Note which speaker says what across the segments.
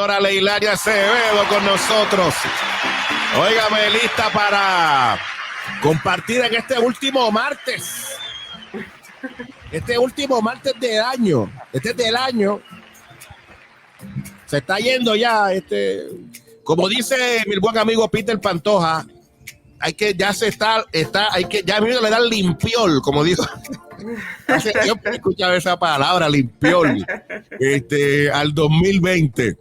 Speaker 1: pastora Leilaria Acevedo con nosotros. Óigame, lista para compartir en este último martes. Este último martes del año. Este es del año. Se está yendo ya. Como dice mi buen amigo Peter Pantoja, hay que ya hay que ya le dan limpiol, como digo. Yo he escuchado esa palabra, limpiol, al 2020.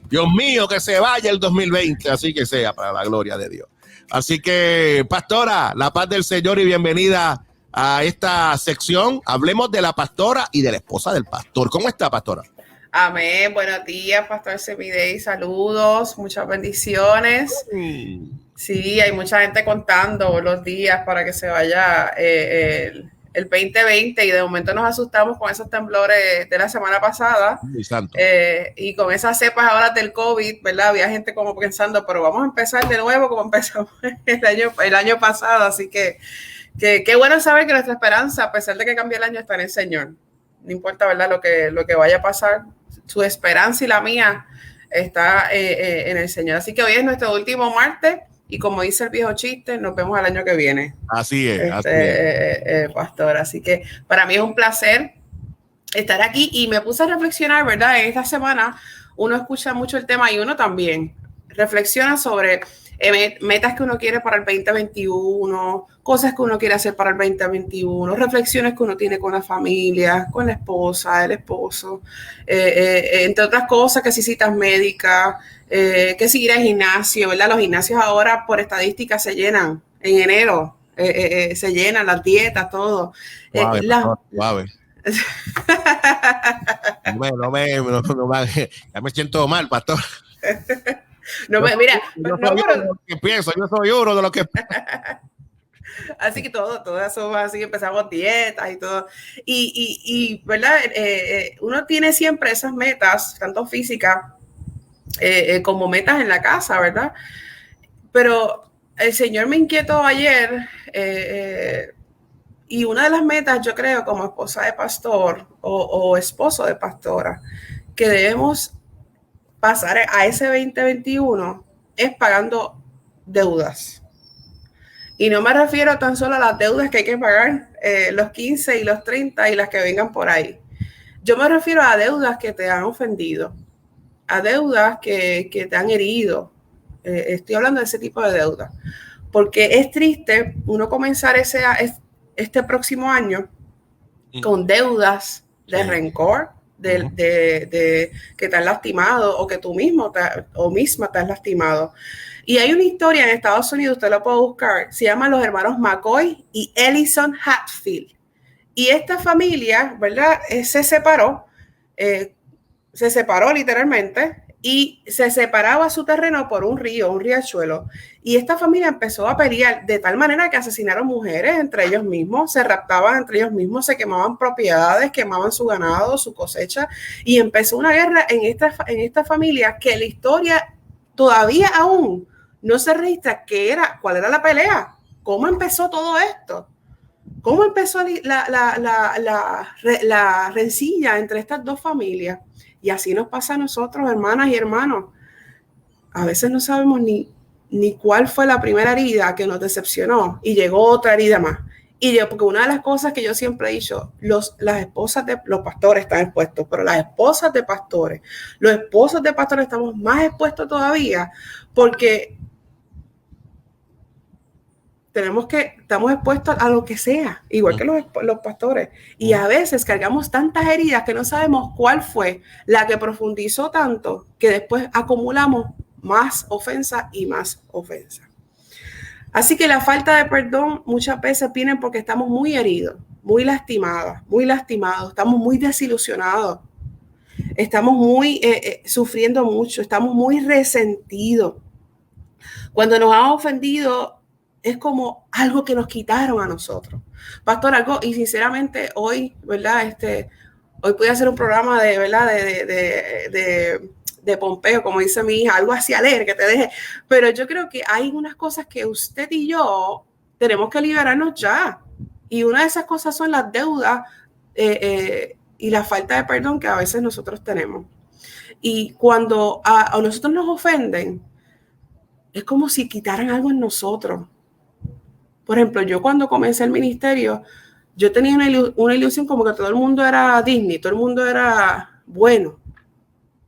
Speaker 1: Dios mío, que se vaya el 2020, así que sea para la gloria de Dios. Así que, pastora, la paz del Señor y bienvenida a esta sección. Hablemos de la pastora y de la esposa del pastor. ¿Cómo está, pastora?
Speaker 2: Amén. Buenos días, pastor Semidey. Saludos, muchas bendiciones. Sí, hay mucha gente contando los días para que se vaya el 2020 y de momento nos asustamos con esos temblores de la semana pasada y con esas cepas ahora del COVID, ¿verdad? Había gente como pensando, pero vamos a empezar de nuevo como empezamos el año pasado, así que qué bueno saber que nuestra esperanza, a pesar de que cambie el año, está en el Señor. No importa, ¿verdad? Lo que vaya a pasar, su esperanza y la mía está en el Señor. Así que hoy es nuestro último martes. Y como dice el viejo chiste, nos vemos el año que viene.
Speaker 1: Así es, así es.
Speaker 2: Pastor. Así que para mí es un placer estar aquí y me puse a reflexionar, ¿verdad? En esta semana uno escucha mucho el tema y uno también reflexiona sobre metas que uno quiere para el 2021, cosas que uno quiere hacer para el 2021, reflexiones que uno tiene con la familia, con la esposa, el esposo, entre otras cosas, que si citas médicas, que si ir al gimnasio, ¿verdad? Los gimnasios ahora por estadística se llenan en enero, se llenan las dietas, todo.
Speaker 1: Suave. Ya me siento mal, pastor.
Speaker 2: Mira,
Speaker 1: yo soy uno de los que
Speaker 2: así que todo eso, así empezamos dietas y todo. Y ¿verdad? Uno tiene siempre esas metas, tanto físicas como metas en la casa, ¿verdad? Pero el Señor me inquietó ayer y una de las metas, yo creo, como esposa de pastor o esposo de pastora, que debemos pasar a ese 2021 es pagando deudas. Y no me refiero tan solo a las deudas que hay que pagar, los 15 y los 30 y las que vengan por ahí. Yo me refiero a deudas que te han ofendido, a deudas que te han herido. Estoy hablando de ese tipo de deudas. Porque es triste uno comenzar este próximo año con deudas de rencor, de que te han lastimado o que tú mismo misma te has lastimado. Y hay una historia en Estados Unidos, usted lo puede buscar, se llama los hermanos McCoy y Ellison Hatfield. Y esta familia, ¿verdad? Se separó literalmente y se separaba su terreno por un riachuelo. Y esta familia empezó a pelear de tal manera que asesinaron mujeres entre ellos mismos, se raptaban entre ellos mismos, se quemaban propiedades, quemaban su ganado, su cosecha, y empezó una guerra en esta familia que la historia todavía aún no se registra cuál era la pelea, cómo empezó todo esto, cómo empezó la rencilla entre estas dos familias. Y así nos pasa a nosotros, hermanas y hermanos. A veces no sabemos ni cuál fue la primera herida que nos decepcionó y llegó otra herida más. Porque una de las cosas que yo siempre he dicho, las esposas de los pastores están expuestos, pero las esposas de pastores, los esposos de pastores estamos más expuestos todavía porque estamos expuestos a lo que sea, igual que los pastores. Y a veces cargamos tantas heridas que no sabemos cuál fue la que profundizó tanto que después acumulamos más ofensa y más ofensa. Así que la falta de perdón muchas veces viene porque estamos muy heridos, muy lastimados, estamos muy desilusionados, estamos muy sufriendo mucho, estamos muy resentidos. Cuando nos han ofendido, es como algo que nos quitaron a nosotros. Pastor, y sinceramente hoy, ¿verdad? Hoy pude hacer un programa de Pompeo, como dice mi hija, algo así alegre que te deje. Pero yo creo que hay unas cosas que usted y yo tenemos que liberarnos ya. Y una de esas cosas son las deudas y la falta de perdón que a veces nosotros tenemos. Y cuando a nosotros nos ofenden, es como si quitaran algo en nosotros. Por ejemplo, yo cuando comencé el ministerio, yo tenía una ilusión como que todo el mundo era Disney, todo el mundo era bueno.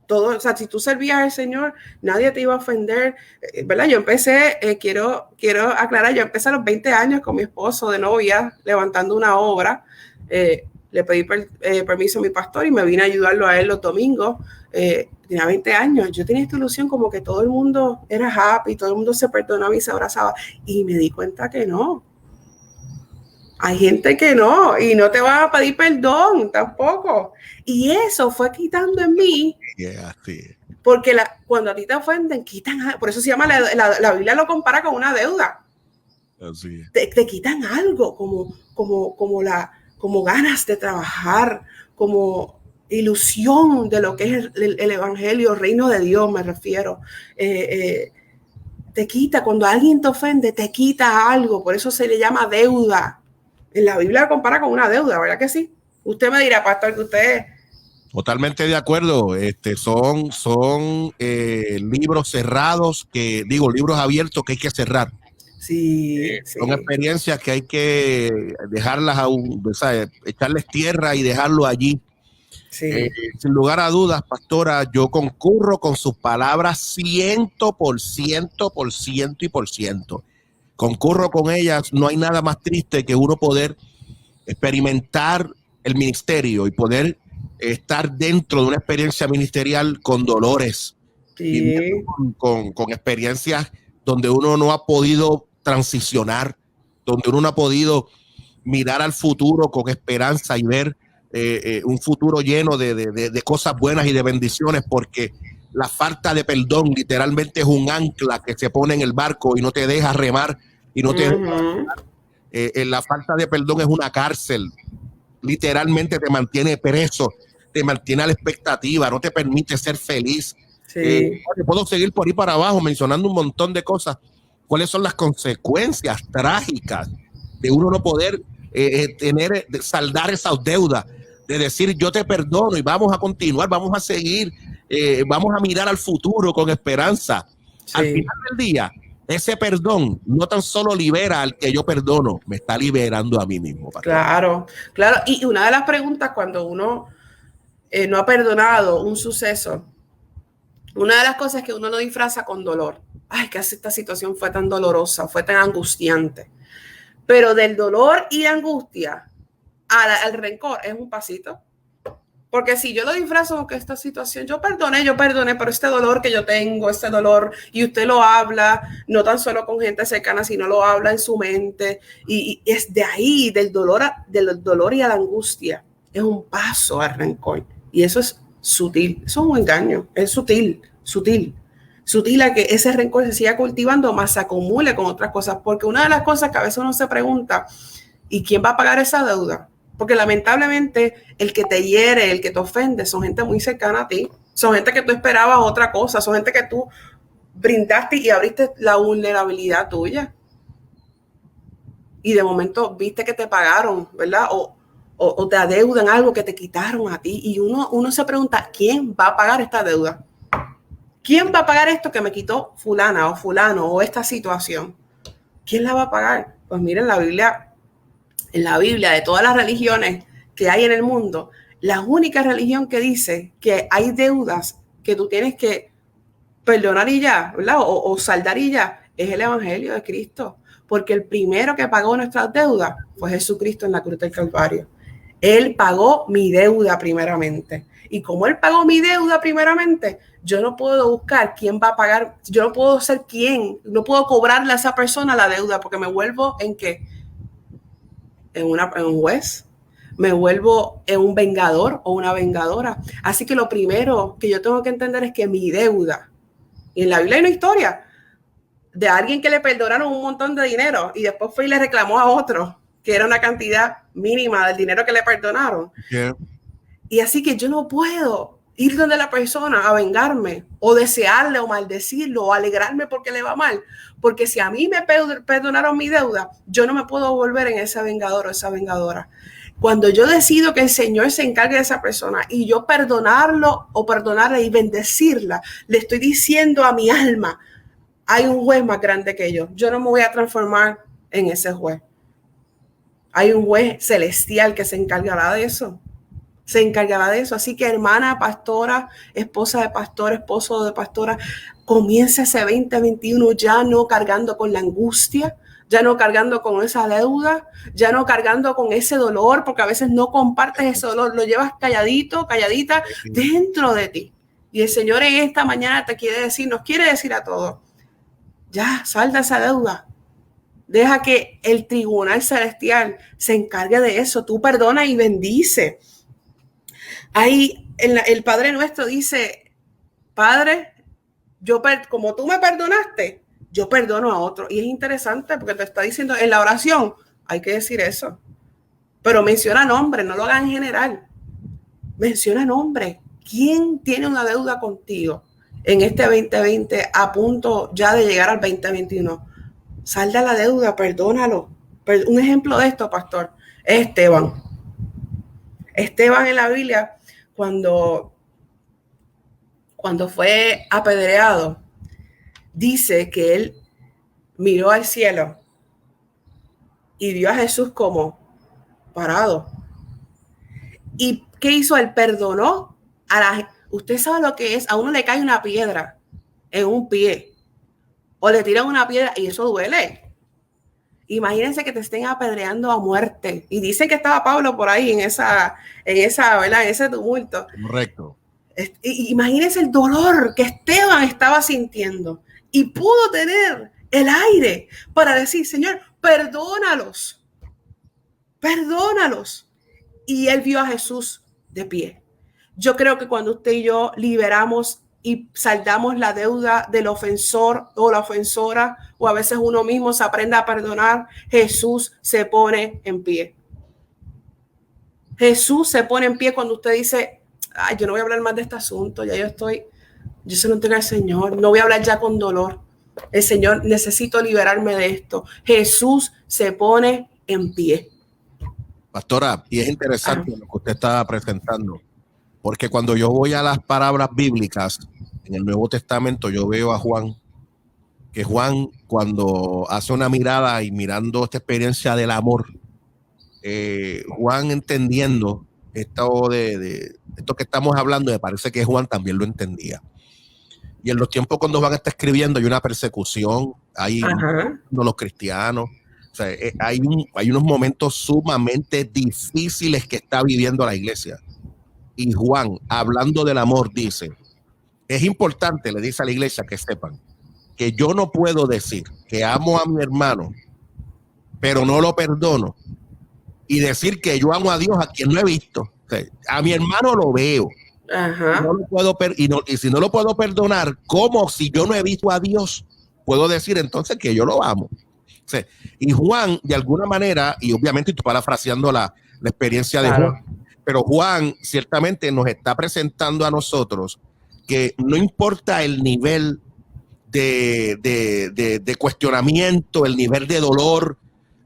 Speaker 2: Todo, o sea, si tú servías al Señor, nadie te iba a ofender, ¿verdad? Yo empecé, quiero aclarar, yo empecé a los 20 años con mi esposo de novia, levantando una obra. Le pedí permiso a mi pastor y me vine a ayudarlo a él los domingos. Tenía 20 años. Yo tenía esta ilusión como que todo el mundo era happy, todo el mundo se perdonaba y se abrazaba. Y me di cuenta que no. Hay gente que no, y no te va a pedir perdón tampoco. Y eso fue quitando en mí. Porque cuando a ti te ofenden, quitan, por eso se llama, la Biblia lo compara con una deuda.
Speaker 1: Así es.
Speaker 2: Te quitan algo, como ganas de trabajar, como ilusión de lo que es el evangelio, el reino de Dios, me refiero. Te quita, cuando alguien te ofende, te quita algo, por eso se le llama deuda. En la Biblia lo compara con una deuda, ¿verdad que sí? Usted me dirá, pastor, que usted...
Speaker 1: Totalmente de acuerdo. Son libros cerrados, libros abiertos que hay que cerrar.
Speaker 2: Sí,
Speaker 1: Son experiencias que hay que dejarlas echarles tierra y dejarlo allí.
Speaker 2: Sí.
Speaker 1: Sin lugar a dudas, pastora, yo concurro con sus palabras 100%. Concurro con ellas. No hay nada más triste que uno poder experimentar el ministerio y poder estar dentro de una experiencia ministerial con dolores, con experiencias donde uno no ha podido transicionar, donde uno no ha podido mirar al futuro con esperanza y ver un futuro lleno de cosas buenas y de bendiciones, porque la falta de perdón literalmente es un ancla que se pone en el barco y no te deja remar y no te deja. La falta de perdón es una cárcel, literalmente te mantiene preso, te mantiene a la expectativa, no te permite ser feliz. Puedo seguir por ahí para abajo mencionando un montón de cosas. ¿Cuáles son las consecuencias trágicas de uno no poder saldar esas deudas? De decir, yo te perdono y vamos a continuar, vamos a seguir, vamos a mirar al futuro con esperanza. Al final del día, ese perdón no tan solo libera al que yo perdono, me está liberando a mí mismo. Pastor.
Speaker 2: Claro. Y una de las preguntas cuando uno no ha perdonado un suceso, una de las cosas que uno lo disfraza con dolor. Ay, que esta situación fue tan dolorosa, fue tan angustiante. Pero del dolor y angustia al rencor es un pasito. Porque si yo lo disfrazo con que esta situación, yo perdoné, pero este dolor que yo tengo, este dolor, y usted lo habla, no tan solo con gente cercana, sino lo habla en su mente, y es de ahí, del dolor y a la angustia, es un paso al rencor. Y eso es sutil, eso es un engaño, es sutil a que ese rencor se siga cultivando, más se acumule con otras cosas. Porque una de las cosas que a veces uno se pregunta, ¿y quién va a pagar esa deuda? Porque lamentablemente el que te hiere, el que te ofende, son gente muy cercana a ti. Son gente que tú esperabas otra cosa. Son gente que tú brindaste y abriste la vulnerabilidad tuya. Y de momento viste que te pagaron, ¿verdad? O te adeudan algo que te quitaron a ti. Y uno se pregunta, ¿quién va a pagar esta deuda? ¿Quién va a pagar esto que me quitó fulana o fulano o esta situación? ¿Quién la va a pagar? Pues miren, en la Biblia, de todas las religiones que hay en el mundo, la única religión que dice que hay deudas que tú tienes que perdonar y ya, ¿verdad? O saldar y ya, es el Evangelio de Cristo. Porque el primero que pagó nuestras deudas fue Jesucristo en la cruz del Calvario. Él pagó mi deuda primeramente. Y como Él pagó mi deuda primeramente, yo no puedo buscar quién va a pagar, yo no puedo ser quién, no puedo cobrarle a esa persona la deuda, porque me vuelvo en qué, en un juez, me vuelvo en un vengador o una vengadora. Así que lo primero que yo tengo que entender es que mi deuda, y en la Biblia hay una historia de alguien que le perdonaron un montón de dinero y después fue y le reclamó a otro que era una cantidad mínima del dinero que le perdonaron. Y así que yo no puedo ir donde la persona a vengarme o desearle o maldecirlo o alegrarme porque le va mal. Porque si a mí me perdonaron mi deuda, yo no me puedo volver en ese vengador o esa vengadora. Cuando yo decido que el Señor se encargue de esa persona y yo perdonarlo o perdonarla y bendecirla, le estoy diciendo a mi alma, hay un juez más grande que yo. Yo no me voy a transformar en ese juez. Hay un juez celestial que se encargará de eso. Se encargará de eso. Así que, hermana pastora, esposa de pastor, esposo de pastora, comienza ese 2021 ya no cargando con la angustia, ya no cargando con esa deuda, ya no cargando con ese dolor, porque a veces no compartes ese dolor, lo llevas calladito, calladita dentro de ti. Y el Señor en esta mañana te quiere decir, nos quiere decir a todos, ya, salda esa deuda. Deja que el tribunal celestial se encargue de eso. Tú perdona y bendice. Ahí el Padre Nuestro dice, Padre, como tú me perdonaste, yo perdono a otro. Y es interesante porque te está diciendo en la oración, hay que decir eso. Pero menciona nombre, no lo hagas en general. Menciona nombre. ¿Quién tiene una deuda contigo en este 2020 a punto ya de llegar al 2021? Salda la deuda, perdónalo. Un ejemplo de esto, pastor, es Esteban. Esteban en la Biblia, cuando fue apedreado, dice que él miró al cielo y vio a Jesús como parado. ¿Y qué hizo? Él perdonó usted sabe lo que es, a uno le cae una piedra en un pie o le tiran una piedra y eso duele. Imagínense que te estén apedreando a muerte. Y dicen que estaba Pablo por ahí en esa, ¿verdad? En ese tumulto.
Speaker 1: Correcto.
Speaker 2: Imagínense el dolor que Esteban estaba sintiendo y pudo tener el aire para decir, Señor, perdónalos. Perdónalos. Y él vio a Jesús de pie. Yo creo que cuando usted y yo liberamos y saldamos la deuda del ofensor o la ofensora, o a veces uno mismo se aprende a perdonar, Jesús se pone en pie. Jesús se pone en pie cuando usted dice, ay, yo no voy a hablar más de este asunto, ya yo se lo entrego al Señor, no voy a hablar ya con dolor. El Señor, necesito liberarme de esto. Jesús se pone en pie.
Speaker 1: Pastora, y es interesante lo que usted está presentando, porque cuando yo voy a las palabras bíblicas en el Nuevo Testamento, yo veo a Juan, que Juan cuando hace una mirada y mirando esta experiencia del amor, Juan entendiendo esto que estamos hablando, me parece que Juan también lo entendía. Y en los tiempos cuando Juan está escribiendo hay una persecución, hay los cristianos, o sea, hay unos momentos sumamente difíciles que está viviendo la iglesia. Y Juan, hablando del amor, dice, es importante, le dice a la iglesia, que sepan que yo no puedo decir que amo a mi hermano, pero no lo perdono, y decir que yo amo a Dios a quien no he visto. O sea, a mi hermano lo veo. No lo puedo y si no lo puedo perdonar, ¿cómo si yo no he visto a Dios? Puedo decir entonces que yo lo amo. O sea, y Juan, de alguna manera, y obviamente estoy parafraseando la experiencia de Juan, pero Juan ciertamente nos está presentando a nosotros que no importa el nivel de cuestionamiento, el nivel de dolor,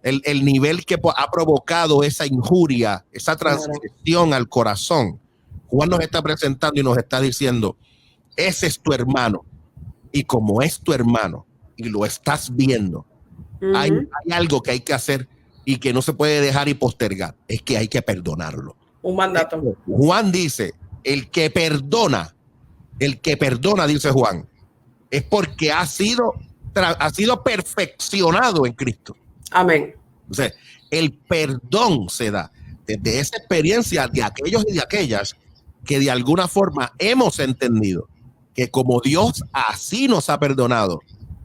Speaker 1: el nivel que ha provocado esa injuria, esa transgresión al corazón. Juan nos está presentando y nos está diciendo, ese es tu hermano, y como es tu hermano y lo estás viendo, hay algo que hay que hacer y que no se puede dejar y postergar, es que hay que perdonarlo.
Speaker 2: Un mandato.
Speaker 1: Juan dice, el que perdona, dice Juan, es porque ha sido perfeccionado en Cristo.
Speaker 2: Amén.
Speaker 1: O sea, el perdón se da desde esa experiencia de aquellos y de aquellas que de alguna forma hemos entendido que como Dios así nos ha perdonado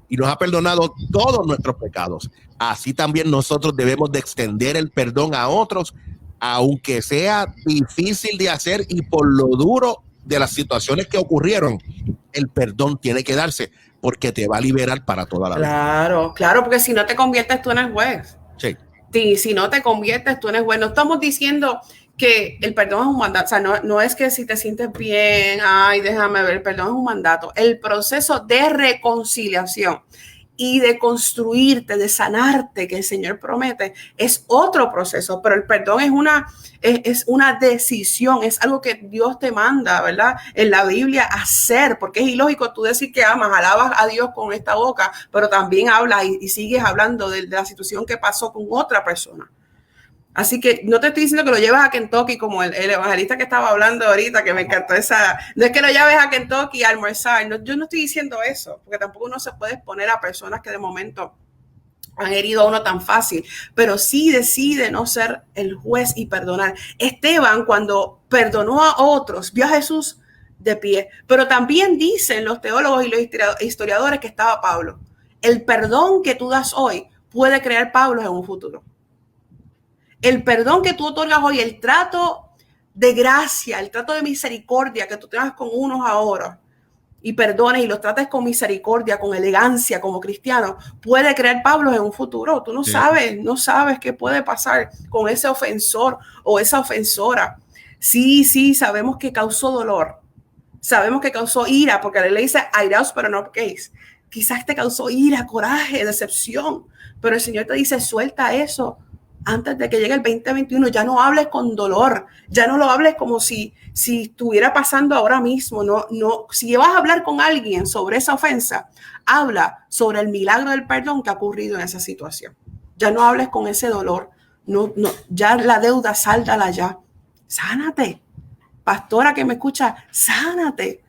Speaker 1: y nos ha perdonado todos nuestros pecados, así también nosotros debemos de extender el perdón a otros, aunque sea difícil de hacer y por lo duro de las situaciones que ocurrieron, el perdón tiene que darse porque te va a liberar para toda la vida.
Speaker 2: Claro, porque si no te conviertes tú en el juez.
Speaker 1: Sí.
Speaker 2: Si no te conviertes tú en el juez, no estamos diciendo que el perdón es un mandato, o sea, no es que si te sientes bien, ay, déjame ver, el perdón es un mandato. El proceso de reconciliación y de construirte, de sanarte, que el Señor promete, es otro proceso. Pero el perdón es una decisión, es algo que Dios te manda, ¿verdad? En la Biblia hacer, porque es ilógico tú decir que amas, alabas a Dios con esta boca, pero también hablas y sigues hablando de la situación que pasó con otra persona. Así que no te estoy diciendo que lo lleves a Kentucky como el evangelista que estaba hablando ahorita, que me encantó esa. No es que lo lleves a Kentucky a almorzar. No, yo no estoy diciendo eso, porque tampoco uno se puede exponer a personas que de momento han herido a uno tan fácil, pero sí decide no ser el juez y perdonar. Esteban, cuando perdonó a otros, vio a Jesús de pie, pero también dicen los teólogos y los historiadores que estaba Pablo. El perdón que tú das hoy puede crear Pablo en un futuro. El perdón que tú otorgas hoy, el trato de gracia, el trato de misericordia que tú tengas con unos ahora y perdones y los trates con misericordia, con elegancia como cristiano, puede crear Pablo en un futuro. Tú no sabes qué puede pasar con ese ofensor o esa ofensora. Sí, sabemos que causó dolor. Sabemos que causó ira, porque la ley dice airaos, pero no pequéis. Quizás te causó ira, coraje, decepción, pero el Señor te dice suelta eso. Antes de que llegue el 2021, ya no hables con dolor, ya no lo hables como si estuviera pasando ahora mismo. No, si vas a hablar con alguien sobre esa ofensa, habla sobre el milagro del perdón que ha ocurrido en esa situación. Ya no hables con ese dolor, no, ya la deuda, sáldala ya. Sánate, pastora que me escucha, sánate.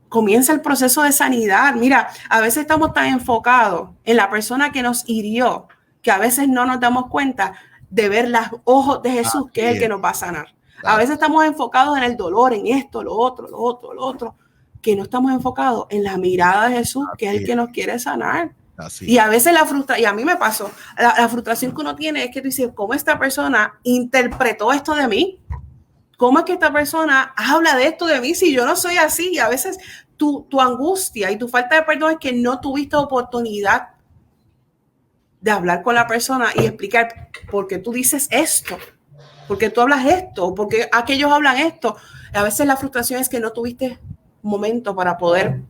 Speaker 2: Comienza el proceso de sanidad. Mira, a veces estamos tan enfocados en la persona que nos hirió que a veces no nos damos cuenta de ver los ojos de Jesús, que es el que nos va a sanar. A veces estamos enfocados en el dolor, en esto, lo otro, que no estamos enfocados en la mirada de Jesús, que es el que nos quiere sanar. Y a veces y a mí me pasó, la frustración que uno tiene es que tú dices, ¿cómo esta persona interpretó esto de mí? ¿Cómo es que esta persona habla de esto de mí si yo no soy así? Y a veces tu angustia y tu falta de perdón es que no tuviste oportunidad de hablar con la persona y explicar por qué tú dices esto, por qué tú hablas esto, por qué aquellos hablan esto. A veces la frustración es que no tuviste momento para poder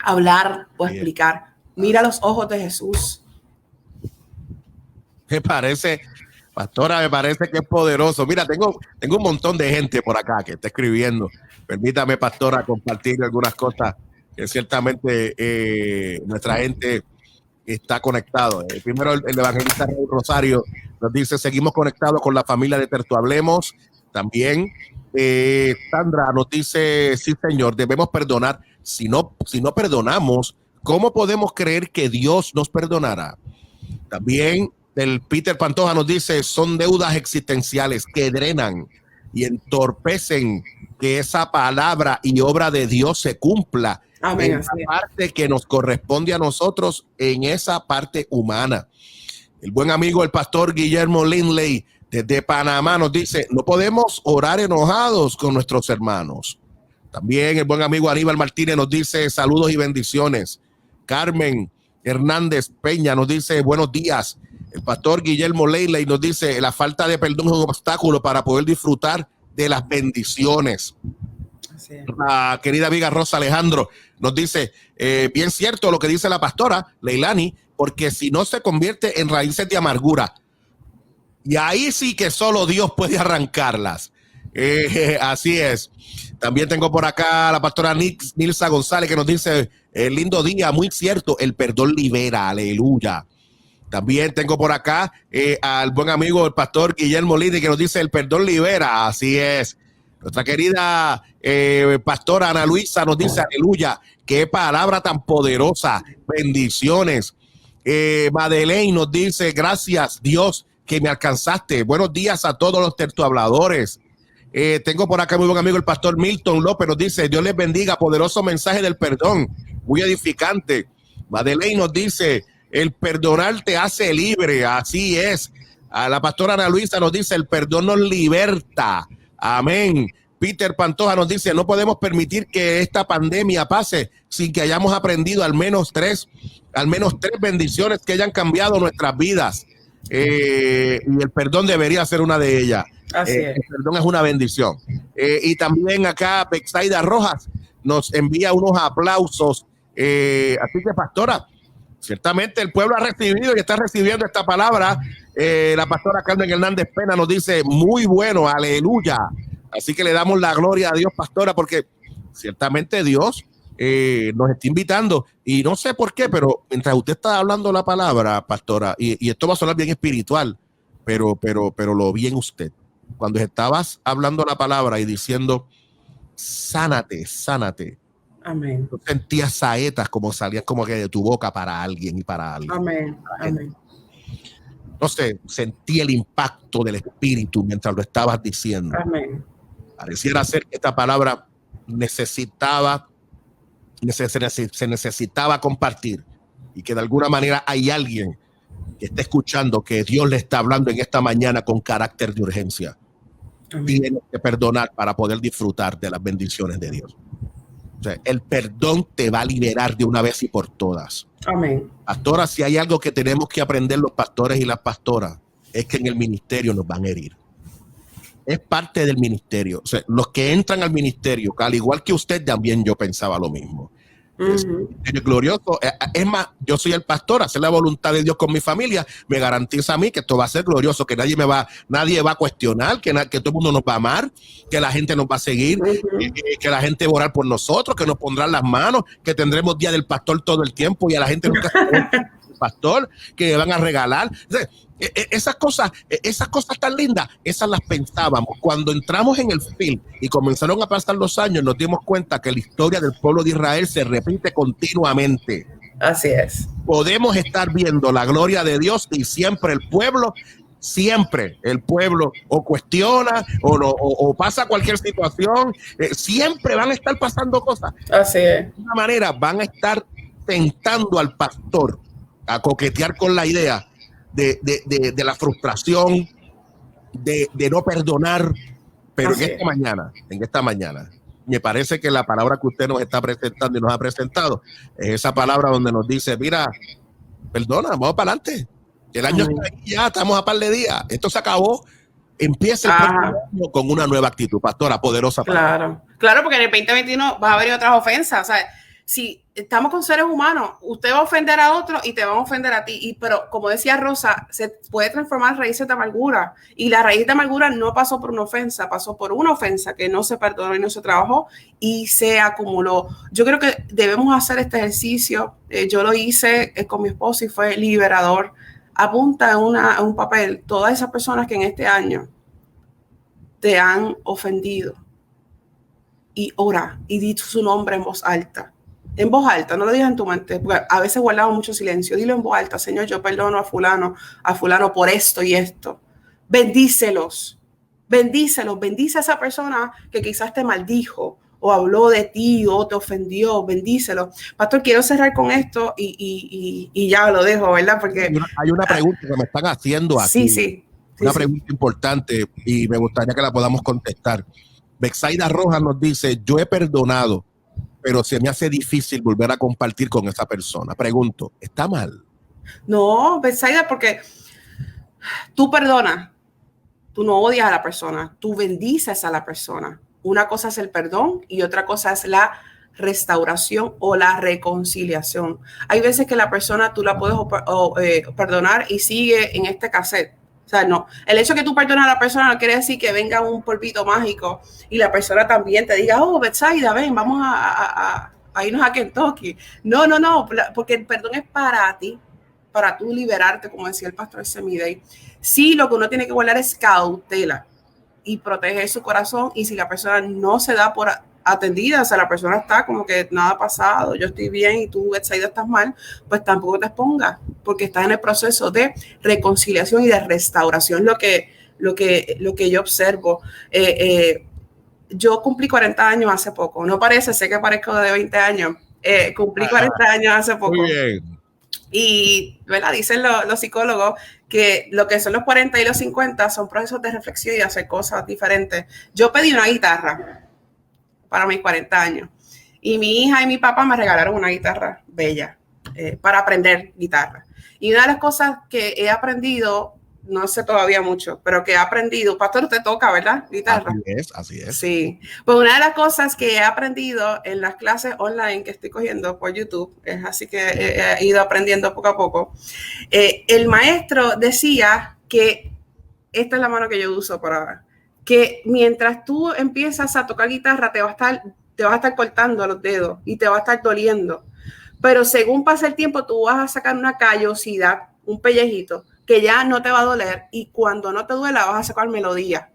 Speaker 2: hablar o explicar. Mira los ojos de Jesús.
Speaker 1: Me parece, pastora, me parece que es poderoso. Mira, tengo un montón de gente por acá que está escribiendo. Permítame, pastora, compartir algunas cosas que ciertamente nuestra gente está conectado. Primero el evangelista Rosario nos dice, seguimos conectados con la familia de Terto Hablemos. También Sandra nos dice, sí señor, debemos perdonar. Si no perdonamos, ¿cómo podemos creer que Dios nos perdonará? También el Peter Pantoja nos dice, son deudas existenciales que drenan y entorpecen que esa palabra y obra de Dios se cumpla. Amén, en la parte que nos corresponde a nosotros, en esa parte humana. El buen amigo, el pastor Guillermo Lindley, desde Panamá, nos dice, no podemos orar enojados con nuestros hermanos. También el buen amigo Aníbal Martínez nos dice, saludos y bendiciones. Carmen Hernández Peña nos dice, buenos días. El pastor Guillermo Lindley nos dice, la falta de perdón es un obstáculo para poder disfrutar de las bendiciones. La querida amiga Rosa Alejandro nos dice, bien cierto lo que dice la pastora Leilani, porque si no se convierte en raíces de amargura, y ahí sí que solo Dios puede arrancarlas. Así es. También tengo por acá a la pastora Nilsa González que nos dice, lindo día, muy cierto, el perdón libera, aleluya. También tengo por acá al buen amigo el pastor Guillermo Lini que nos dice, el perdón libera, así es. Nuestra querida pastora Ana Luisa nos dice, aleluya, qué palabra tan poderosa, bendiciones. Madeleine nos dice, gracias Dios que me alcanzaste. Buenos días a todos los tertuhabladores. Tengo por acá muy buen amigo el pastor Milton López, nos dice, Dios les bendiga, poderoso mensaje del perdón, muy edificante. Madeleine nos dice, el perdonar te hace libre, así es. A la pastora Ana Luisa nos dice, el perdón nos liberta. Amén. Peter Pantoja nos dice, no podemos permitir que esta pandemia pase sin que hayamos aprendido al menos tres bendiciones que hayan cambiado nuestras vidas. Y el perdón debería ser una de ellas. El perdón es una bendición. Y también acá Bexaida Rojas nos envía unos aplausos. Así que, pastora, ciertamente el pueblo ha recibido y está recibiendo esta palabra. La pastora Carmen Hernández Pena nos dice, muy bueno, aleluya. Así que le damos la gloria a Dios, pastora, porque ciertamente Dios nos está invitando. Y no sé por qué, pero mientras usted está hablando la palabra, pastora, y esto va a sonar bien espiritual, pero lo vi en usted. Cuando estabas hablando la palabra y diciendo, sánate, sánate.
Speaker 2: Amén.
Speaker 1: Yo sentía saetas como salían como que de tu boca para alguien y para alguien.
Speaker 2: Amén. Amén.
Speaker 1: No sé, sentí el impacto del Espíritu mientras lo estabas diciendo.
Speaker 2: Amén.
Speaker 1: Pareciera ser que esta palabra se necesitaba compartir y que de alguna manera hay alguien que está escuchando que Dios le está hablando en esta mañana con carácter de urgencia. Tienes que perdonar para poder disfrutar de las bendiciones de Dios. O sea, el perdón te va a liberar de una vez y por todas.
Speaker 2: Amén.
Speaker 1: Pastora, si hay algo que tenemos que aprender los pastores y las pastoras, es que en el ministerio nos van a herir. Es parte del ministerio. O sea, los que entran al ministerio, al igual que usted, también yo pensaba lo mismo. Es glorioso. Es más, yo soy el pastor, hacer la voluntad de Dios con mi familia me garantiza a mí que esto va a ser glorioso, que nadie va a cuestionar, que todo el mundo nos va a amar, que la gente nos va a seguir, que la gente va a orar por nosotros, que nos pondrán las manos, que tendremos día del pastor todo el tiempo y a la gente nunca el pastor, que van a regalar. O sea, esas cosas tan lindas, esas las pensábamos. Cuando entramos en el film y comenzaron a pasar los años, nos dimos cuenta que la historia del pueblo de Israel se repite continuamente.
Speaker 2: Así es.
Speaker 1: Podemos estar viendo la gloria de Dios y siempre el pueblo o cuestiona o pasa cualquier situación, siempre van a estar pasando cosas.
Speaker 2: Así es.
Speaker 1: De alguna manera van a estar tentando al pastor a coquetear con la idea de la frustración, de no perdonar, pero en esta mañana, me parece que la palabra que usted nos está presentando y nos ha presentado es esa palabra donde nos dice, mira, perdona, vamos para adelante, el año está ahí, ya estamos a par de días, esto se acabó, empieza el próximo año con una nueva actitud, pastora, poderosa.
Speaker 2: Claro, porque en el 2021 va a haber otras ofensas, o sea, si estamos con seres humanos, usted va a ofender a otro y te van a ofender a ti. Pero como decía Rosa, se puede transformar en raíces de amargura. Y la raíz de amargura no pasó por una ofensa, pasó por una ofensa que no se perdonó y no se trabajó y se acumuló. Yo creo que debemos hacer este ejercicio. Yo lo hice con mi esposo y fue liberador. Apunta en un papel todas esas personas que en este año te han ofendido. Y ora y di su nombre en voz alta. En voz alta, no lo digas en tu mente, porque a veces guardamos mucho silencio. Dilo en voz alta, Señor, yo perdono a fulano por esto y esto. Bendícelos, bendice a esa persona que quizás te maldijo o habló de ti o te ofendió, bendícelo. Pastor, quiero cerrar con esto y ya lo dejo, ¿verdad? Porque
Speaker 1: hay una pregunta que me están haciendo aquí.
Speaker 2: Sí.
Speaker 1: Una pregunta importante y me gustaría que la podamos contestar. Bexaida Rojas nos dice, yo he perdonado, pero se me hace difícil volver a compartir con esa persona. Pregunto, ¿está mal?
Speaker 2: No, Bexaida, porque tú perdonas, tú no odias a la persona, tú bendices a la persona. Una cosa es el perdón y otra cosa es la restauración o la reconciliación. Hay veces que la persona tú la puedes perdonar y sigue en este cassette. O sea, no. El hecho de que tú perdonas a la persona no quiere decir que venga un polvito mágico y la persona también te diga, oh, Bexaida, ven, vamos a irnos a Kentucky. No, porque el perdón es para ti, para tú liberarte, como decía el pastor Semidey. Sí, lo que uno tiene que guardar es cautela y proteger su corazón. Y si la persona no se da por atendida, o sea, la persona está como que nada ha pasado, yo estoy bien y tú, Bexaida, estás mal, pues tampoco te expongas, porque estás en el proceso de reconciliación y de restauración, lo que yo observo. Yo cumplí 40 años hace poco, no parece, sé que parezco de 20 años, cumplí 40 años hace poco.
Speaker 1: Muy bien.
Speaker 2: Y, ¿verdad? Dicen los psicólogos que lo que son los 40 y los 50 son procesos de reflexión y de hacer cosas diferentes. Yo pedí una guitarra para mis 40 años. Y mi hija y mi papá me regalaron una guitarra bella para aprender guitarra. Y una de las cosas que he aprendido no sé todavía mucho, pero que he aprendido. Pastor, te toca, ¿verdad? Guitarra.
Speaker 1: Así es.
Speaker 2: Sí. Pues una de las cosas que he aprendido en las clases online que estoy cogiendo por YouTube, es así que he ido aprendiendo poco a poco. El maestro decía que, esta es la mano que yo uso para, que mientras tú empiezas a tocar guitarra, te vas a estar cortando los dedos y te va a estar doliendo. Pero según pasa el tiempo, tú vas a sacar una callosidad, un pellejito, que ya no te va a doler, y cuando no te duela vas a sacar melodía.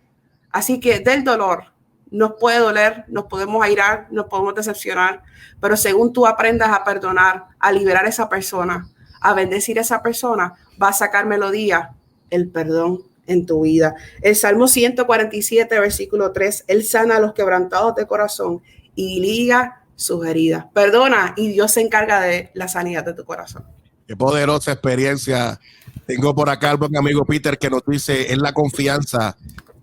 Speaker 2: Así que del dolor nos puede doler, nos podemos airar, nos podemos decepcionar, pero según tú aprendas a perdonar, a liberar a esa persona, a bendecir a esa persona, va a sacar melodía, el perdón en tu vida. El Salmo 147, versículo 3, Él sana a los quebrantados de corazón y liga sus heridas. Perdona y Dios se encarga de la sanidad de tu corazón.
Speaker 1: Qué poderosa experiencia. Tengo por acá al buen amigo Peter que nos dice, es la confianza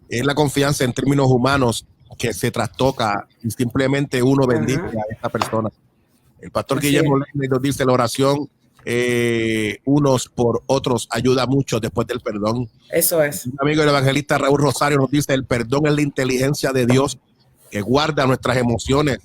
Speaker 1: en términos humanos que se trastoca y simplemente uno bendice a esta persona. El pastor Guillermo Ley nos dice, la oración unos por otros ayuda mucho después del perdón.
Speaker 2: Eso es.
Speaker 1: Un amigo del evangelista Raúl Rosario nos dice, el perdón es la inteligencia de Dios que guarda nuestras emociones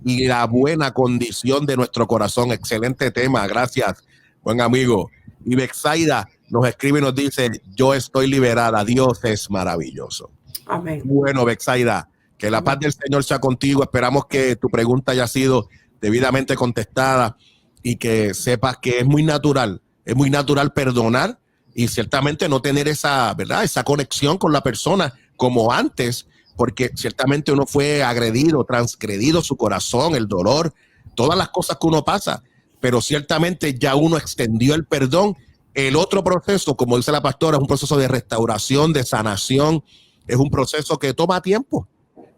Speaker 1: y la buena condición de nuestro corazón. Excelente tema, gracias, buen amigo. Y Bexaida nos escribe y nos dice, yo estoy liberada, Dios es maravilloso.
Speaker 2: Amén.
Speaker 1: Bueno, Bexaida, que la paz del Señor sea contigo. Esperamos que tu pregunta haya sido debidamente contestada y que sepas que es muy natural perdonar y ciertamente no tener esa, ¿verdad?, esa conexión con la persona como antes, porque ciertamente uno fue agredido, transgredido su corazón, el dolor, todas las cosas que uno pasa, pero ciertamente ya uno extendió el perdón. El otro proceso, como dice la pastora, es un proceso de restauración, de sanación, es un proceso que toma tiempo.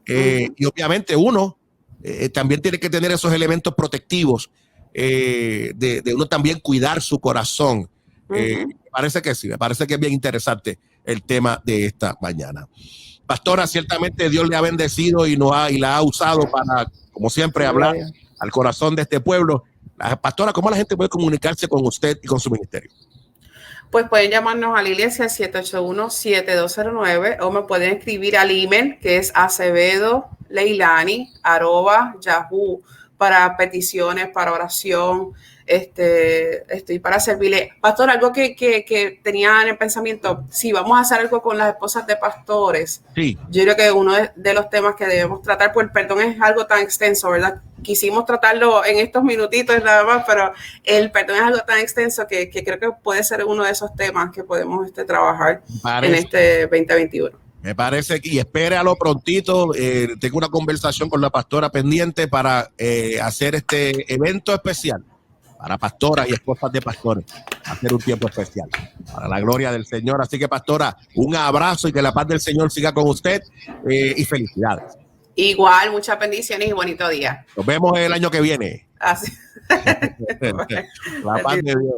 Speaker 1: Y obviamente uno también tiene que tener esos elementos protectivos de uno también cuidar su corazón. Me parece que sí, me parece que es bien interesante el tema de esta mañana. Pastora, ciertamente Dios le ha bendecido y la ha usado para, como siempre, hablar al corazón de este pueblo. Pastora, ¿cómo la gente puede comunicarse con usted y con su ministerio?
Speaker 2: Pues pueden llamarnos a la iglesia 781-7209 o me pueden escribir al email que es acevedoleilani@yahoo para peticiones, para oración. Estoy para servirle. Pastor, algo que tenía en el pensamiento, si vamos a hacer algo con las esposas de pastores, sí. Yo creo que uno de los temas que debemos tratar, pues el perdón es algo tan extenso, ¿verdad? Quisimos tratarlo en estos minutitos nada más, pero el perdón es algo tan extenso que creo que puede ser uno de esos temas que podemos trabajar en este 2021.
Speaker 1: Me parece que, y espéralo prontito, tengo una conversación con la pastora pendiente para hacer este evento especial para pastoras y esposas de pastores, hacer un tiempo especial para la gloria del Señor. Así que, pastora, un abrazo y que la paz del Señor siga con usted y felicidades.
Speaker 2: Igual, muchas bendiciones y bonito día.
Speaker 1: Nos vemos el año que viene.
Speaker 2: Así.
Speaker 1: La paz de Dios.